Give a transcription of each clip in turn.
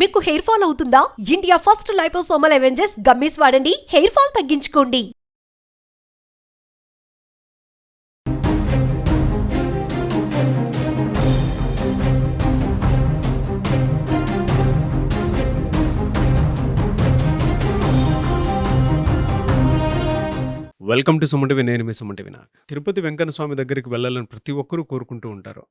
మీకు hair fall అవుతుందా? India first liposomal avengers gummies వాడండి, హెయిర్ ఫాల్ తగ్గించుకోండి. వెల్కమ్ టు సుమటివి. నేను మీ సుమటివి. తిరుపతి వెంకన్న స్వామి దగ్గరికి వెళ్ళాలని ప్రతి ఒక్కరూ కోరుకుంటూ ఉంటారు.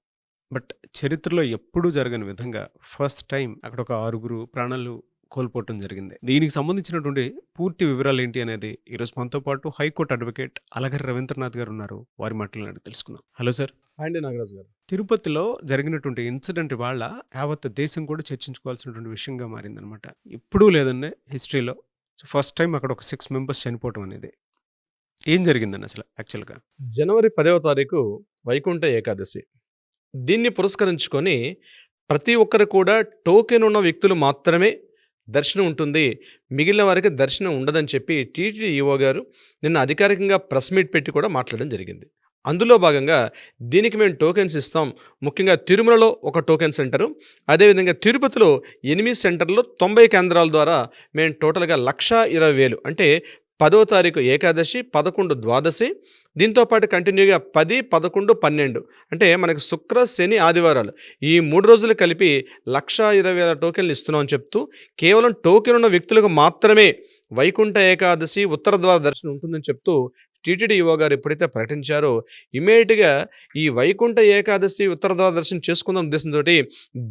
బట్ చరిత్రలో ఎప్పుడూ జరగని విధంగా ఫస్ట్ టైం అక్కడ ఒక 6 ప్రాణాలు కోల్పోవటం జరిగింది. దీనికి సంబంధించినటువంటి పూర్తి వివరాలు ఏంటి అనేది ఈరోజు మనతో పాటు హైకోర్టు అడ్వకేట్ అలగరి రవీంద్రనాథ్ గారు ఉన్నారు. వారి మాటలను అడిగి తెలుసుకుందాం. Hello sir. అండి నాగరాజు గారు, తిరుపతిలో జరిగినటువంటి ఇన్సిడెంట్ వాళ్ళ యావత్ దేశం కూడా చర్చించుకోవాల్సినటువంటి విషయంగా మారిందనమాట. ఎప్పుడూ లేదన్నే హిస్టరీలో ఫస్ట్ టైం అక్కడ ఒక 6 మెంబర్స్ చనిపోవటం అనేది. ఏం జరిగిందండి అసలు యాక్చువల్గా? జనవరి 10వ తారీఖు వైకుంఠ ఏకాదశి. దీన్ని పురస్కరించుకొని ప్రతి ఒక్కరు కూడా టోకెన్ ఉన్న వ్యక్తులు మాత్రమే దర్శనం ఉంటుంది, మిగిలిన వారికి దర్శనం ఉండదని చెప్పి టీటీడీ ఈవో గారు నిన్న అధికారికంగా ప్రెస్ మీట్ పెట్టి కూడా మాట్లాడడం జరిగింది. అందులో భాగంగా దీనికి మేము టోకెన్స్ ఇస్తాం. ముఖ్యంగా తిరుమలలో ఒక టోకెన్ సెంటరు, అదేవిధంగా తిరుపతిలో 8 సెంటర్లో 90 కేంద్రాల ద్వారా మేము టోటల్గా 1,20,000 అంటే 10వ తారీఖు ఏకాదశి, 11 ద్వాదశి, దీంతోపాటు కంటిన్యూగా 10, 11, 12 అంటే మనకు శుక్ర, శని, ఆదివారాలు ఈ 3 రోజులు కలిపి 1,20,000 టోకెన్లు ఇస్తున్నామని చెప్తూ కేవలం టోకెన్ ఉన్న వ్యక్తులకు మాత్రమే వైకుంఠ ఏకాదశి ఉత్తర ద్వార దర్శనం ఉంటుందని చెప్తూ టీటీడీ ఈవో గారు ఎప్పుడైతే ప్రకటించారో ఇమీడియట్గా ఈ వైకుంఠ ఏకాదశి ఉత్తర ద్వార దర్శనం చేసుకుందాం ఉద్దేశంతో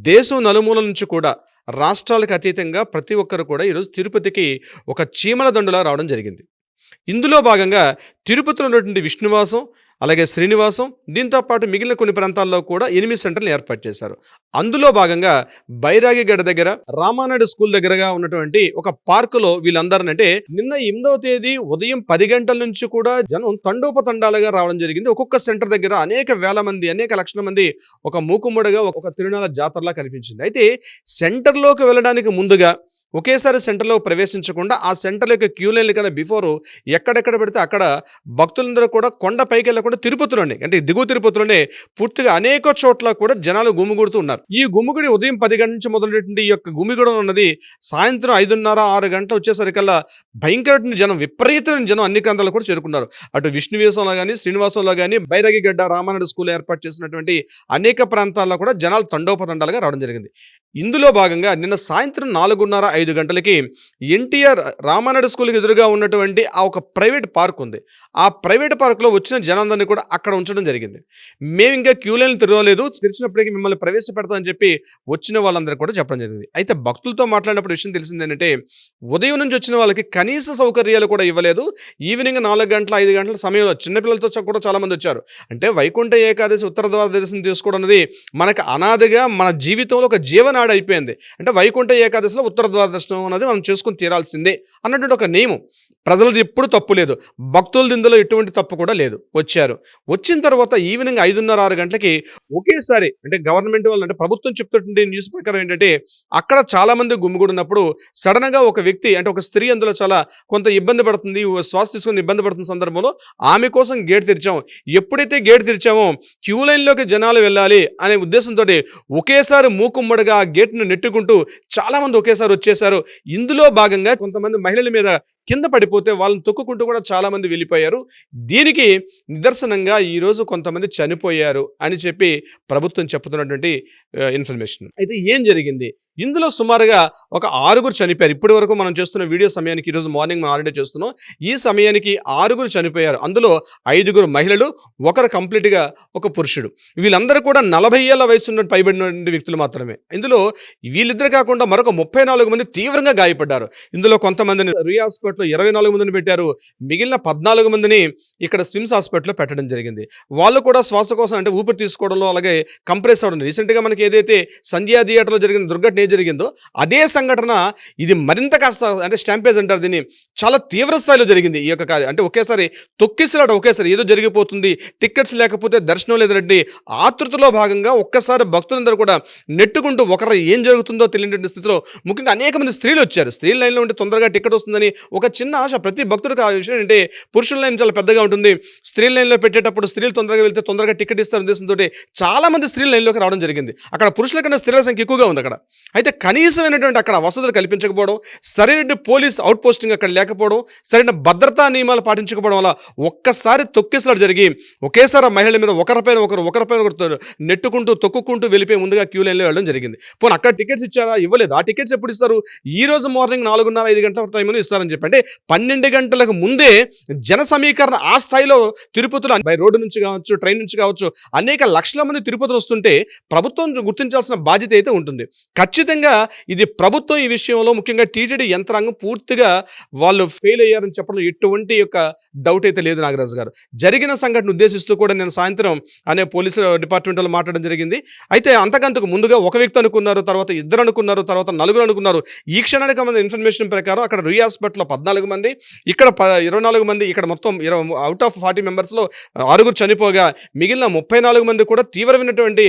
దేశం నలుమూల నుంచి కూడా రాష్ట్రాలకు అతీతంగా ప్రతి ఒక్కరు కూడా ఈరోజు తిరుపతికి ఒక చీమల దండులా రావడం జరిగింది. ఇందులో భాగంగా తిరుపతిలో ఉన్నటువంటి విష్ణువాసం, అలాగే శ్రీనివాసం, దీంతోపాటు మిగిలిన కొన్ని ప్రాంతాల్లో కూడా 8 సెంటర్లు ఏర్పాటు చేశారు. అందులో భాగంగా బైరాగిగడ్డ దగ్గర రామానాయుడు స్కూల్ దగ్గరగా ఉన్నటువంటి ఒక పార్కులో వీళ్ళందరినీ, అంటే నిన్న 8వ తేదీ ఉదయం 10 గంటల నుంచి కూడా జనం తండోపతండాలుగా రావడం జరిగింది. ఒక్కొక్క సెంటర్ దగ్గర అనేక వేల మంది, అనేక లక్షల మంది ఒక మూకుమ్మడిగా ఒక తిరునాళ్ళ జాతరలా కనిపించింది. అయితే సెంటర్లోకి వెళ్ళడానికి ముందుగా ఒకేసారి సెంటర్లో ప్రవేశించకుండా ఆ సెంటర్ యొక్క క్యూ లైన్లు కన్నా బిఫోర్ ఎక్కడెక్కడ పెడితే అక్కడ భక్తులందరూ కూడా కొండ పైకి వెళ్ళకుండా తిరుపతిలోనే, అంటే దిగువ తిరుపతిలోనే పూర్తిగా అనేక చోట్ల కూడా జనాలు గుమిగూడుతూ ఉన్నారు. ఈ గుమిగుడి ఉదయం 10 గంటల నుంచి మొదలైనటువంటి ఈ యొక్క గుమిగూడడం అన్నది సాయంత్రం 5:30, 6 గంటలు వచ్చేసరికల్లా భయంకరమైన జనం, విపరీతమైన జనం అన్ని ప్రాంతాలు కూడా చేరుకున్నారు. అటు విష్ణువేశంలో కానీ, శ్రీనివాసంలో కానీ, బైరాగిగడ్డ, రామానాయుడు స్కూల్ ఏర్పాటు చేసినటువంటి అనేక ప్రాంతాల్లో కూడా జనాలు తండోపతండాలుగా రావడం జరిగింది. ఇందులో భాగంగా నిన్న సాయంత్రం 4:30, 5 గంటలకి ఎన్టీఆర్ రామానాయుడు స్కూల్కి ఎదురుగా ఉన్నటువంటి ఆ ఒక ప్రైవేట్ పార్క్ ఉంది. ఆ ప్రైవేట్ పార్క్లో వచ్చిన జనాలందరినీ కూడా అక్కడ ఉంచడం జరిగింది. మేము ఇంకా క్యూ లైన్లు తిరగలేదు, తెరిచినప్పటికీ మిమ్మల్ని ప్రవేశపెడతామని చెప్పి వచ్చిన వాళ్ళందరూ కూడా చెప్పడం జరిగింది. అయితే భక్తులతో మాట్లాడినప్పుడు విషయం తెలిసింది ఏంటంటే ఉదయం నుంచి వచ్చిన వాళ్ళకి కనీస సౌకర్యాలు కూడా ఇవ్వలేదు. ఈవినింగ్ 4 గంటల, 5 గంటల సమయంలో చిన్నపిల్లలతో కూడా చాలామంది వచ్చారు. అంటే వైకుంఠ ఏకాదశి ఉత్తర ద్వార దర్శనం చేసుకోవడం అనేది మనకు అనాదిగా మన జీవితంలో ఒక జీవనాడి అయిపోయింది. అంటే వైకుంఠ ఏకాదశిలో ఉత్తర ద్వార దర్శనం అనేది మనం చేసుకుని తీరాల్సిందే అన్నటువంటి ఒక నియమం. ప్రజలది ఎప్పుడు తప్పు లేదు, భక్తులది ఇందులో ఎటువంటి తప్పు కూడా లేదు. వచ్చారు. వచ్చిన తర్వాత ఈవినింగ్ 5:30, 6 గంటలకి ఒకేసారి, అంటే గవర్నమెంట్ వాళ్ళు, అంటే ప్రభుత్వం చెప్తున్నటువంటి న్యూస్ ప్రకారం ఏంటంటే అక్కడ చాలా మంది గుమిగూడినప్పుడు సడన్ గా ఒక వ్యక్తి, అంటే ఒక స్త్రీ అందులో చాలా కొంత ఇబ్బంది పడుతుంది, శ్వాస తీసుకుని ఇబ్బంది పడుతున్న సందర్భంలో ఆమె కోసం గేట్ తెరిచాం. ఎప్పుడైతే గేట్ తెరిచామో క్యూ లైన్లోకి జనాలు వెళ్ళాలి అనే ఉద్దేశంతో ఒకేసారి మూకుమ్మడిగా ఆ గేట్ను నెట్టుకుంటూ చాలా మంది ఒకేసారి వచ్చేసారు. ఇందులో భాగంగా కొంతమంది మహిళల మీద కింద పడిపోతే వాళ్ళని తొక్కుకుంటూ కూడా చాలా మంది వెళ్ళిపోయారు. దీనికి నిదర్శనంగా ఈరోజు కొంతమంది చనిపోయారు అని చెప్పి ప్రభుత్వం చెప్తున్నటువంటి ఇన్ఫర్మేషన్. అయితే ఏం జరిగింది? ఇందులో సుమారుగా ఒక 6 చనిపోయారు. ఇప్పటి వరకు మనం చేస్తున్న వీడియో సమయానికి, ఈరోజు మార్నింగ్ మనం ఆల్రెడీ చేస్తున్నాం, ఈ సమయానికి 6 చనిపోయారు. అందులో 5 మహిళలు, ఒకరు కంప్లీట్గా ఒక పురుషుడు. వీళ్ళందరూ కూడా 40 ఏళ్ల వయసు పైబడిన వ్యక్తులు మాత్రమే. ఇందులో వీళ్ళిద్దరు కాకుండా మరొక 34 మంది తీవ్రంగా గాయపడ్డారు. ఇందులో కొంతమందిని రియా హాస్పిటల్లో 24 మందిని పెట్టారు. మిగిలిన 14 మందిని ఇక్కడ స్విమ్స్ హాస్పిటల్లో పెట్టడం జరిగింది. వాళ్ళు కూడా శ్వాసకోశం, అంటే ఊపిరి తీసుకోవడంలో, అలాగే కంప్రెస్ అవడం. రీసెంట్గా మనకి ఏదైతే సంధ్యా థియేటర్లో జరిగిన దుర్ఘటన జరిగిందో అదే సంఘటన ఇది మరింత కాస్త, అంటే స్టాంపేజ్ అంటారు దీన్ని, చాలా తీవ్ర స్థాయిలో జరిగింది ఈ యొక్క కార్యం. అంటే ఒకేసారి తొక్కిసలాట, ఒకేసారి ఏదో జరిగిపోతుంది, టికెట్స్ లేకపోతే దర్శనం లేదంటే ఆతృతలో భాగంగా ఒక్కసారి భక్తులందరూ కూడా నెట్టుకుంటూ ఒకరు ఏం జరుగుతుందో తెలియని స్థితిలో ముఖ్యంగా అనేక మంది స్త్రీలు వచ్చారు. స్త్రీల లైన్లో ఉంటే తొందరగా టికెట్ వస్తుందని ఒక చిన్న ఆశ ప్రతి భక్తుడికి. ఆ విషయం ఏంటంటే పురుషుల లైన్ చాలా పెద్దగా ఉంటుంది, స్త్రీల లైన్లో పెట్టేటప్పుడు స్త్రీలు తొందరగా వెళ్తే తొందరగా టికెట్ ఇస్తారు ఉద్దేశంతో చాలా మంది స్త్రీల లైన్లోకి రావడం జరిగింది. అక్కడ పురుషుల కన్నా స్త్రీల సంఖ్య ఎక్కువగా ఉంది అక్కడ. అయితే కనీసమైనటువంటి అక్కడ వసతులు కల్పించకపోవడం, సరైన పోలీస్ అవుట్ పోస్టింగ్ అక్కడ లేకపోవడం, సరైన భద్రతా నియమాలు పాటించకపోవడం వల్ల ఒక్కసారి తొక్కిసలాట జరిగి ఒకేసారి ఆ మహిళల మీద ఒకరిపైన ఒకరు నెట్టుకుంటూ తొక్కుకుంటూ వెళ్ళిపోయి ముందుగా క్యూ లైన్లో వెళ్ళడం జరిగింది. పోనీ అక్కడ టికెట్స్ ఇచ్చారా? ఇవ్వలేదు. ఆ టికెట్స్ ఎప్పుడు ఇస్తారు? ఈ రోజు మార్నింగ్ 4:30-5 గంటల టైంలో ఇస్తారని చెప్పి. అంటే 12 గంటలకు ముందే జన సమీకరణ ఆ స్థాయిలో తిరుపతిలో బై రోడ్డు నుంచి కావచ్చు, ట్రైన్ నుంచి కావచ్చు, అనేక లక్షల మంది తిరుపతిలో వస్తుంటే ప్రభుత్వం గుర్తించాల్సిన బాధ్యత అయితే ఉంటుంది. ఖచ్చితంగా ఇది ప్రభుత్వం ఈ విషయంలో ముఖ్యంగా టీటీడీ యంత్రాంగం పూర్తిగా వాళ్ళు ఫెయిల్ అయ్యారని చెప్పడం ఎటువంటి యొక్క డౌట్ అయితే లేదు నాగరాజు గారు. జరిగిన సంఘటన ఉద్దేశిస్తూ కూడా నేను సాయంత్రం అనే పోలీసు డిపార్ట్మెంట్లో మాట్లాడడం జరిగింది. అయితే అంతకంతకు ముందుగా ఒక వ్యక్తి అనుకున్నారు, తర్వాత 2 అనుకున్నారు, తర్వాత 4 అనుకున్నారు. ఈ క్షణానికి మన ఇన్ఫర్మేషన్ ప్రకారం అక్కడ రుయ్ హాస్పిటల్లో 14 మంది, ఇక్కడ 24 మంది, ఇక్కడ మొత్తం అవుట్ ఆఫ్ 40 మెంబర్స్లో 6 చనిపోగా మిగిలిన 34 మంది కూడా తీవ్రమైనటువంటి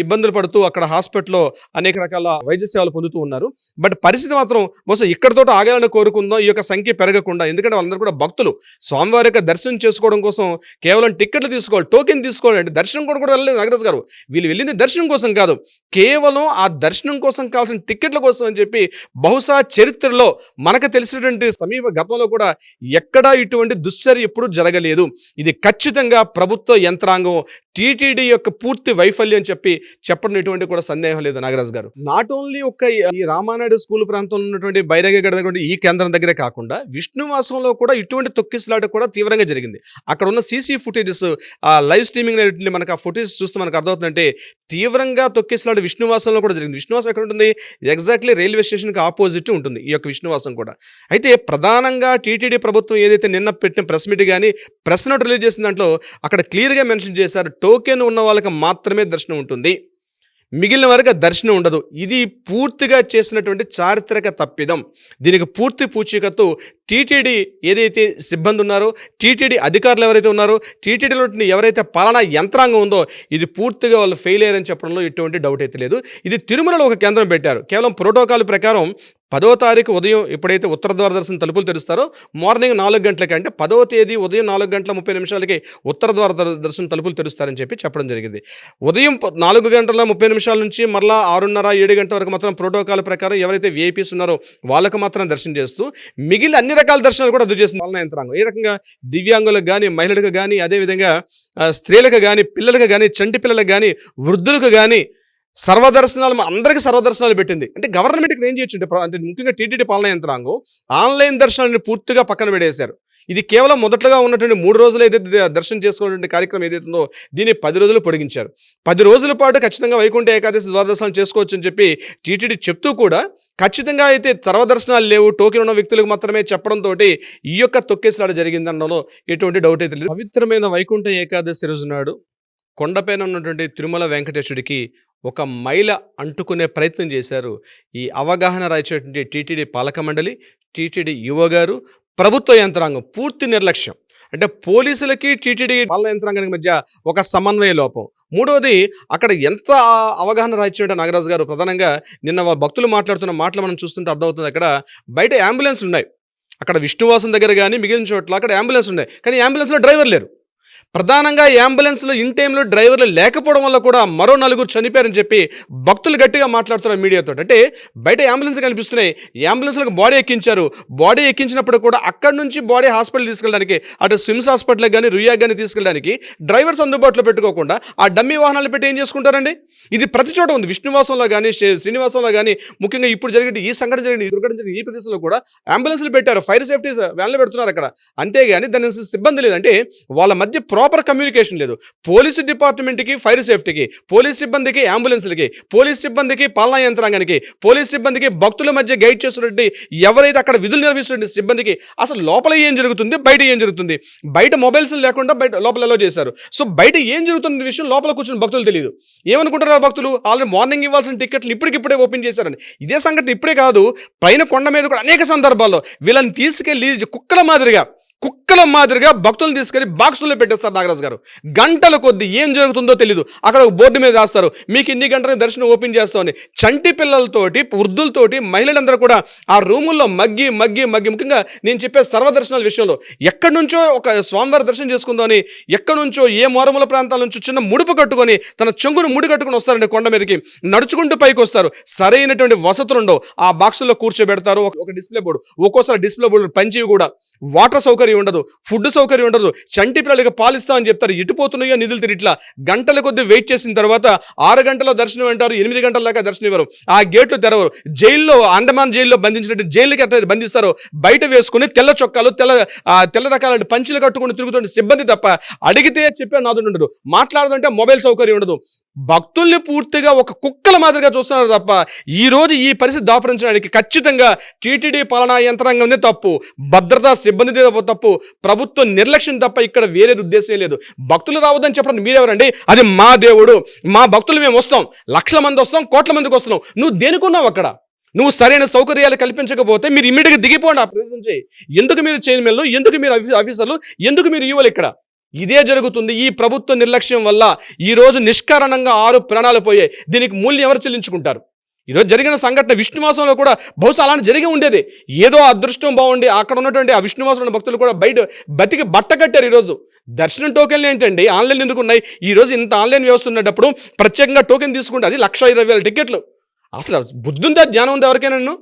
ఇబ్బందులు పడుతూ అక్కడ హాస్పిటల్లో అనేక రకాల వైద్య సేవలు పొందుతూ ఉన్నారు. బట్ పరిస్థితి మాత్రం బహుశా ఇక్కడితో ఆగాలని కోరుకుందాం, ఈ యొక్క సంఖ్య పెరగకుండా. ఎందుకంటే వాళ్ళందరూ కూడా భక్తులు స్వామివారి యొక్క దర్శనం చేసుకోవడం కోసం కేవలం టికెట్లు తీసుకోవాలి, టోకెన్ తీసుకోవాలి. అంటే దర్శనం కూడా వెళ్ళలేదు నాగరాజు గారు. వీళ్ళు వెళ్ళింది దర్శనం కోసం కాదు, కేవలం ఆ దర్శనం కోసం కావాల్సిన టికెట్ల కోసం అని చెప్పి. బహుశా చరిత్రలో మనకు తెలిసినటువంటి సమీప గతంలో కూడా ఎక్కడా ఇటువంటి దుశ్చర్య ఎప్పుడు జరగలేదు. ఇది ఖచ్చితంగా ప్రభుత్వ యంత్రాంగం టీటీడీ యొక్క పూర్తి వైఫల్యం చెప్పడం ఎటువంటి కూడా సందేహం లేదు నాగరాజు గారు. నాట్ ఓన్లీ ఒక్క ఈ రామానాయుడు స్కూల్ ప్రాంతంలో ఉన్నటువంటి బైరాగగడ దగ్గర ఈ కేంద్రం దగ్గరే కాకుండా విష్ణువాసంలో కూడా ఇటువంటి తొక్కిసలాట కూడా తీవ్రంగా జరిగింది. అక్కడ ఉన్న సీసీ ఫుటేజెస్, లైవ్ స్ట్రీమింగ్ మనకు ఆ ఫుటేజ్ చూస్తే మనకు అర్థమవుతుందంటే తీవ్రంగా తొక్కిసలాట విష్ణువాసంలో కూడా జరిగింది. విష్ణువాసం ఎక్కడ ఉంటుంది? ఎగ్జాక్ట్లీ రైల్వే స్టేషన్కి ఆపోజిట్ ఉంటుంది ఈ యొక్క విష్ణువాసం కూడా. అయితే ప్రధానంగా టీటీడీ ప్రభుత్వం ఏదైతే నిన్న పెట్టిన ప్రెస్ మీట్ కానీ ప్రెస్ నోట్ రిలీజ్ చేసిన దాంట్లో అక్కడ క్లియర్గా మెన్షన్ చేశారు, టోకెన్ ఉన్న వాళ్ళకి మాత్రమే దర్శనం ఉంటుంది, మిగిలిన వారికి దర్శనం ఉండదు. ఇది పూర్తిగా చేసినటువంటి చారిత్రక తప్పిదం. దీనికి పూర్తి పూచీకత్తు టీటీడీ ఏదైతే సిబ్బంది ఉన్నారో, టీటీడీ అధికారులు ఎవరైతే ఉన్నారో, టీటీడీలో ఎవరైతే పాలనా యంత్రాంగం ఉందో ఇది పూర్తిగా వాళ్ళు ఫెయిల్ అయ్యారని చెప్పడంలో ఎటువంటి డౌట్ అయితే లేదు. ఇది తిరుమలలో ఒక కేంద్రం పెట్టారు. కేవలం ప్రోటోకాల్ ప్రకారం 10వ తారీఖు ఉదయం ఎప్పుడైతే ఉత్తర ద్వార దర్శనం తలుపులు తెరుస్తారో మార్నింగ్ 4 గంటలకి, అంటే 10వ తేదీ ఉదయం 4:30 ఉత్తర ద్వార దర్శనం తలుపులు తెరుస్తారని చెప్పడం జరిగింది. ఉదయం 4:30 నుంచి మరలా 6:30-7 గంటల వరకు మాత్రం ప్రోటోకాల్ ప్రకారం ఎవరైతే విఐపీస్ ఉన్నారో వాళ్ళకు మాత్రం దర్శనం చేస్తూ మిగిలిన అన్ని రకాల దర్శనాలు కూడా రద్దు చేసిన పాలనా యంత్రాంగం. ఏ రకంగా దివ్యాంగులకు కానీ, మహిళలకు కానీ, అదేవిధంగా స్త్రీలకు కానీ, పిల్లలకు కానీ, చంటి పిల్లలకు కానీ, వృద్ధులకు కానీ సర్వదర్శనాలు, అందరికీ సర్వదర్శనాలు పెట్టింది. అంటే గవర్నమెంట్ ఇక్కడ ఏం చేయొచ్చు అంటే ముఖ్యంగా టీటీడీ పాలనా యంత్రాంగం ఆన్లైన్ దర్శనాన్ని పూర్తిగా పక్కన పెట్టేశారు. ఇది కేవలం మొదటగా ఉన్నటువంటి 3 రోజులు ఏదైతే దర్శనం చేసుకోవాలంటే కార్యక్రమం ఏదైతుందో దీన్ని 10 రోజులు పొడిగించారు. 10 రోజుల పాటు ఖచ్చితంగా వైకుంఠ ఏకాదశి ద్వారదర్శనం చేసుకోవచ్చు అని చెప్పి టీటీడీ చెప్తూ కూడా ఖచ్చితంగా అయితే సర్వదర్శనాలు లేవు, టోకెన్ ఉన్న వ్యక్తులకు మాత్రమే చెప్పడంతో ఈ యొక్క తొక్కేసలాట జరిగిందనడంలో ఎటువంటి డౌట్ అయితే లేదు. పవిత్రమైన వైకుంఠ ఏకాదశి రోజు నాడు కొండపైన ఉన్నటువంటి తిరుమల వెంకటేశ్వరుడికి ఒక మైల అంటుకునే ప్రయత్నం చేశారు ఈ అవగాహన రాయించేటువంటి టీటీడీ పాలక మండలి, టీటీడీ యువ గారు, ప్రభుత్వ యంత్రాంగం పూర్తి నిర్లక్ష్యం. అంటే పోలీసులకి టీటీడీ పాలన యంత్రాంగానికి మధ్య ఒక సమన్వయ లోపం. మూడవది అక్కడ ఎంత అవగాహన రాయించారంటే నాగరాజు గారు, ప్రధానంగా నిన్న భక్తులు మాట్లాడుతున్న మాటలు మనం చూస్తుంటే అర్థమవుతుంది. అక్కడ బయట అంబులెన్స్ ఉన్నాయి, అక్కడ విష్ణువాసం దగ్గర కానీ మిగిలిన చోట్ల అక్కడ అంబులెన్స్ ఉన్నాయి, కానీ అంబులెన్స్లో డ్రైవర్ లేరు. ప్రధానంగా అంబులెన్స్లో ఇన్ టైంలో డ్రైవర్లు లేకపోవడం వల్ల కూడా మరో 4 చనిపోయారని చెప్పి భక్తులు గట్టిగా మాట్లాడుతున్నారు మీడియాతో. అంటే బయట అంబులెన్స్ కనిపిస్తున్నాయి, అంబులెన్స్లకు బాడీ ఎక్కించారు. బాడీ ఎక్కించినప్పుడు కూడా అక్కడి నుంచి బాడీ హాస్పిటల్ తీసుకెళ్ళడానికి, అటు స్విమ్స్ హాస్పిటల్కి కానీ రుయాకి కానీ తీసుకెళ్ళడానికి డ్రైవర్స్ అందుబాటులో పెట్టుకోకుండా ఆ డమ్మీ వాహనాలు పెట్టి ఏం చేసుకుంటారండి? ఇది ప్రతి చోట ఉంది. విష్ణువాసంలో కానీ, శ్రీనివాసంలో కానీ, ముఖ్యంగా ఇప్పుడు జరిగిన ఈ సంఘటన జరిగిన దుర్ఘటన జరిగిన ఈ ప్రదేశంలో కూడా అంబులెన్స్లు పెట్టారు, ఫైర్ సేఫ్టీ వ్యాన్లు పెడుతున్నారు అక్కడ. అంతేగాని దాని సిబ్బంది లేదు. అంటే వాళ్ళ మధ్య ప్రాపర్ కమ్యూనికేషన్ లేదు. పోలీసు డిపార్ట్మెంట్కి, ఫైర్ సేఫ్టీకి, పోలీస్ సిబ్బందికి, అంబులెన్స్లకి, పోలీస్ సిబ్బందికి, పాలనా యంత్రాంగానికి, పోలీస్ సిబ్బందికి, భక్తుల మధ్య గైడ్ చేస్తున్నట్టు ఎవరైతే అక్కడ విధులు నిర్వహిస్తున్న సిబ్బందికి అసలు లోపల ఏం జరుగుతుంది, బయట ఏం జరుగుతుంది, బయట మొబైల్స్ లేకుండా బయట లోపల ఎలా చేశారు. సో బయట ఏం జరుగుతున్న విషయం లోపల కూర్చుని భక్తులు తెలియదు. ఏమనుకుంటారు భక్తులు, ఆల్రెడీ మార్నింగ్ ఇవ్వాల్సిన టికెట్లు ఇప్పటికిప్పుడే ఓపెన్ చేశారని. ఇదే సంఘటన ఇప్పుడే కాదు, పైన కొండ మీద కూడా అనేక సందర్భాల్లో వీళ్ళని తీసుకెళ్లి కుక్కల మాదిరిగా భక్తులను తీసుకెళ్లి బాక్సుల్లో పెట్టేస్తారు నాగరాజు గారు. గంటల కొద్ది ఏం జరుగుతుందో తెలియదు. అక్కడ ఒక బోర్డు మీద రాస్తారు, మీకు ఇన్ని గంటలకు దర్శనం ఓపెన్ చేస్తామని. చంటి పిల్లలతోటి, వృద్ధులతోటి, మహిళలందరూ కూడా ఆ రూముల్లో మగ్గి ముఖ్యంగా నేను చెప్పే సర్వదర్శనాల విషయంలో ఎక్కడి నుంచో ఒక స్వామివారి దర్శనం చేసుకుందామని ఎక్కడి నుంచో ఏ మారుమూల ప్రాంతాల నుంచి చిన్న ముడుపు కట్టుకొని తన చెంగును ముడి కట్టుకుని వస్తారండి. కొండ మీదకి నడుచుకుంటూ పైకి వస్తారు. సరైనటువంటి వసతులు ఉండవు. ఆ బాక్సుల్లో కూర్చోబెడతారు. ఒక డిస్ప్లే బోర్డు, ఒక్కోసారి డిస్ప్లే బోర్డు పంచివి కూడా, వాటర్ సౌకర్యం ఉండదు, ఫుడ్ సౌకర్యం ఉండదు. చంటి పిల్లలకి పాలిస్తామని చెప్తారు, ఇటుపోతున్నాయో నిధులు తిరిగిట్లా గంటల కొద్ది వెయిట్ చేసిన తర్వాత 6 గంటల దర్శనం అంటారు, 8 గంటల దాకా దర్శనం ఇవ్వరు. ఆ గేట్లు తెరవరు. జైల్లో, అండమాన్ జైల్లో బంధించినట్టు జైలుకి ఎట్లా బంధిస్తారో బయట వేసుకుని తెల్ల చొక్కాలు, తెల్ల రకాల పంచులు కట్టుకుని తిరుగుతున్న సిబ్బంది తప్ప అడిగితే చెప్పే నాదుడు ఉండదు. మాట్లాడదంటే మొబైల్ సౌకర్యం ఉండదు. భక్తుల్ని పూర్తిగా ఒక కుక్కల మాదిరిగా చూస్తున్నారు తప్ప ఈ రోజు ఈ పరిస్థితి దాపురించడానికి ఖచ్చితంగా టీటీడీ పాలనా యంత్రాంగందే తప్పు, భద్రతా సిబ్బంది తప్పు, ప్రభుత్వం నిర్లక్ష్యం తప్ప ఇక్కడ వేరేది ఉద్దేశం లేదు. భక్తులు రావద్దని చెప్పడం మీరెవరండి? అది మా దేవుడు, మా భక్తులు మేము వస్తాం, లక్షల మంది వస్తాం, కోట్ల మందికి వస్తున్నాం. నువ్వు దేనికున్నావు అక్కడ? నువ్వు సరైన సౌకర్యాలు కల్పించకపోతే మీరు ఇమ్మీడియట్గా దిగిపోండి ఆ ప్రదేశం నుంచి. ఎందుకు మీరు చైర్మన్లు, ఎందుకు మీరు ఆఫీసర్లు, ఎందుకు మీరు ఇవ్వాలి? ఇక్కడ ఇదే జరుగుతుంది. ఈ ప్రభుత్వ నిర్లక్ష్యం వల్ల ఈరోజు నిష్కారణంగా 6 ప్రాణాలు పోయాయి. దీనికి మూల్యం ఎవరు చెల్లించుకుంటారు? ఈరోజు జరిగిన సంఘటన విష్ణువాసంలో కూడా బహుశా అలాంటి జరిగి ఉండేది. ఏదో అదృష్టం బాగుండి అక్కడ ఉన్నటువంటి ఆ విష్ణువాసంలో భక్తులు కూడా బయట బతికి బట్ట కట్టారు. ఈరోజు దర్శనం టోకెన్లు ఏంటండి, ఆన్లైన్ ఎందుకు ఉన్నాయి? ఈరోజు ఇంత ఆన్లైన్ వ్యవస్థ ఉన్నప్పుడు ప్రత్యేకంగా టోకెన్ తీసుకుంటే అది 1,20,000 టికెట్లు. అసలు బుద్ధి ఉందా, జ్ఞానం ఉందా ఎవరికైనా?